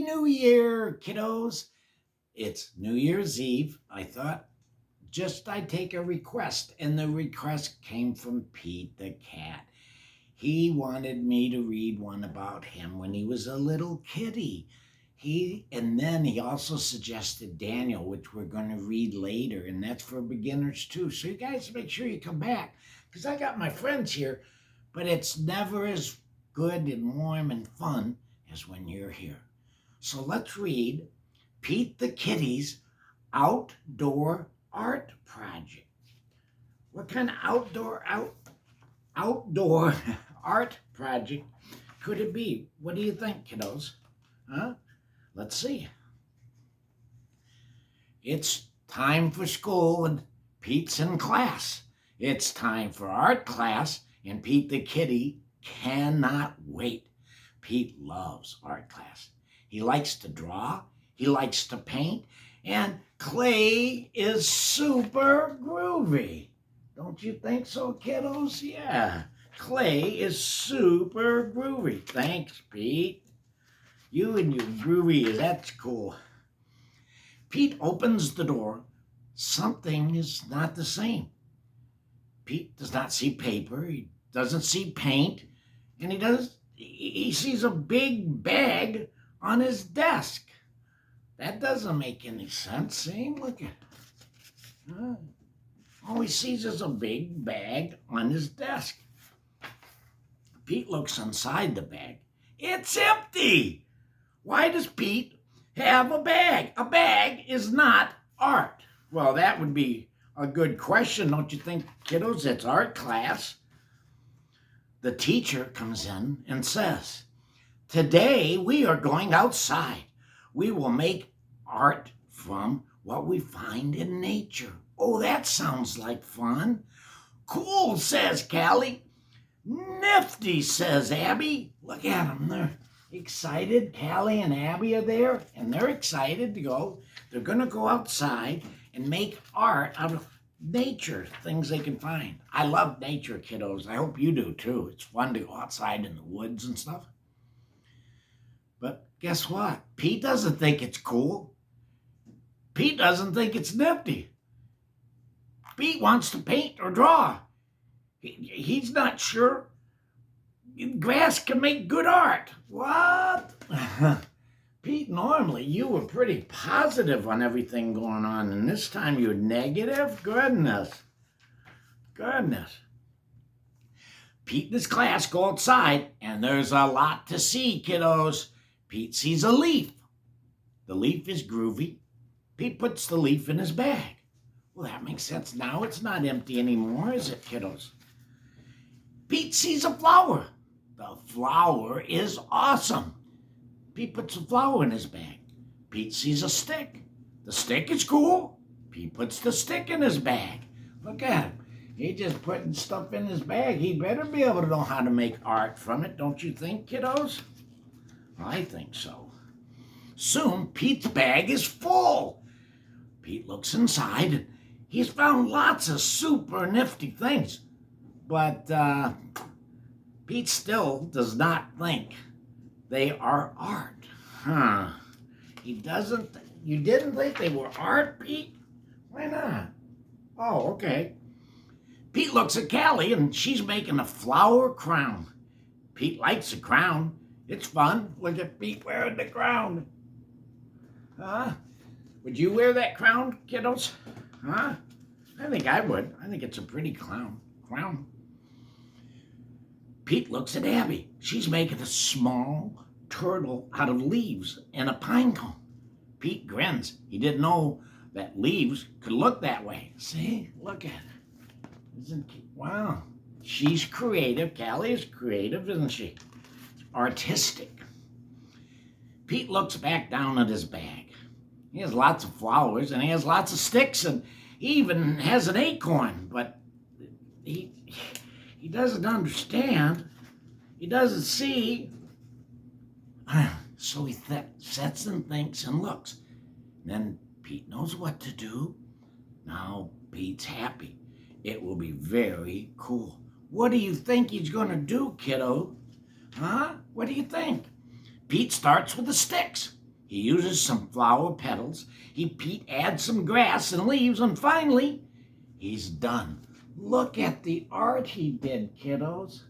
New Year, kiddos. It's New Year's Eve. I thought I'd take a request, and the request came from Pete the cat. He wanted me to read one about him when he was a little kitty. And then he also suggested Daniel, which we're going to read later, and that's for beginners too. So you guys make sure you come back, because I got my friends here, but it's never as good and warm and fun as when you're here. So let's read Pete the Kitty's outdoor art project. What kind of outdoor art project could it be? What do you think, kiddos? Huh? Let's see. It's time for school and Pete's in class. It's time for art class and Pete the Kitty cannot wait. Pete loves art class. He likes to draw, he likes to paint, and clay is super groovy. Don't you think so, kiddos? Yeah, clay is super groovy. Thanks, Pete. You and your groovy, that's cool. Pete opens the door. Something is not the same. Pete does not see paper, he doesn't see paint, and he sees a big bag on his desk. That doesn't make any sense. See, look at it. All he sees is a big bag on his desk. Pete looks inside the bag. It's empty. Why does Pete have a bag? A bag is not art. Well, that would be a good question, don't you think, kiddos? It's art class. The teacher comes in and says, "Today we are going outside. We will make art from what we find in nature." Oh, that sounds like fun. Cool, says Callie. Nifty, says Abby. Look at them. They're excited. Callie and Abby are there, and they're excited to go. They're going to go outside and make art out of nature, things they can find. I love nature, kiddos. I hope you do, too. It's fun to go outside in the woods and stuff. But guess what? Pete doesn't think it's cool. Pete doesn't think it's nifty. Pete wants to paint or draw. He's not sure grass can make good art. What? Pete, normally you were pretty positive on everything going on, and this time you're negative? Goodness. Pete and his class go outside, and there's a lot to see, kiddos. Pete sees a leaf. The leaf is groovy. Pete puts the leaf in his bag. Well, that makes sense. Now it's not empty anymore, is it, kiddos? Pete sees a flower. The flower is awesome. Pete puts a flower in his bag. Pete sees a stick. The stick is cool. Pete puts the stick in his bag. Look at him. He's just putting stuff in his bag. He better be able to know how to make art from it, don't you think, kiddos? I think so. Soon, Pete's bag is full. Pete looks inside, and he's found lots of super nifty things. But Pete still does not think they are art. You didn't think they were art, Pete? Why not? Oh, okay. Pete looks at Callie, and she's making a flower crown. Pete likes a crown. It's fun. Look at Pete wearing the crown. Would you wear that crown, kiddos? I think I would. I think it's a pretty crown. Pete looks at Abby. She's making a small turtle out of leaves and a pine cone. Pete grins. He didn't know that leaves could look that way. See? Look at it. Wow. She's creative. Callie is creative, isn't she? Artistic. Pete looks back down at his bag. He has lots of flowers, and he has lots of sticks, and he even has an acorn, but he doesn't understand. He doesn't see. So he sits and thinks and looks. Then Pete knows what to do. Now Pete's happy. It will be very cool. What do you think he's going to do, kiddo? What do you think? Pete starts with the sticks. He uses some flower petals. Pete adds some grass and leaves, and finally, he's done. Look at the art he did, kiddos.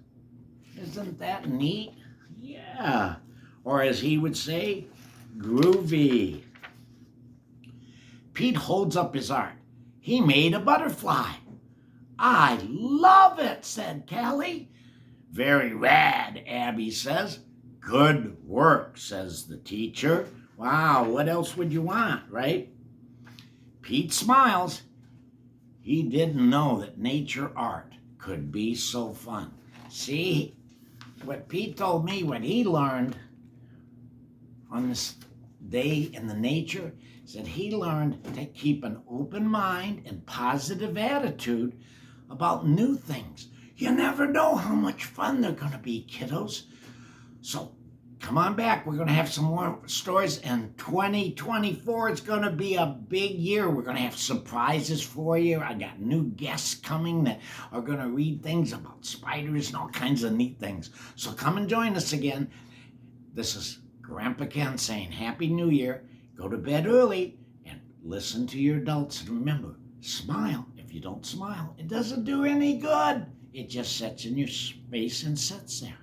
Isn't that neat? Yeah. Or as he would say, groovy. Pete holds up his art. He made a butterfly. I love it, said Callie. Very rad, Abby says. Good work, says the teacher. Wow, what else would you want, right? Pete smiles. He didn't know that nature art could be so fun. See, what Pete told me, what he learned on this day in the nature, is that he learned to keep an open mind and positive attitude about new things. You never know how much fun they're going to be, kiddos. So come on back. We're going to have some more stories. And 2024 is going to be a big year. We're going to have surprises for you. I got new guests coming that are going to read things about spiders and all kinds of neat things. So come and join us again. This is Grandpa Ken saying Happy New Year. Go to bed early and listen to your adults. And remember, smile. If you don't smile, it doesn't do any good. It just sits in your face and sits there.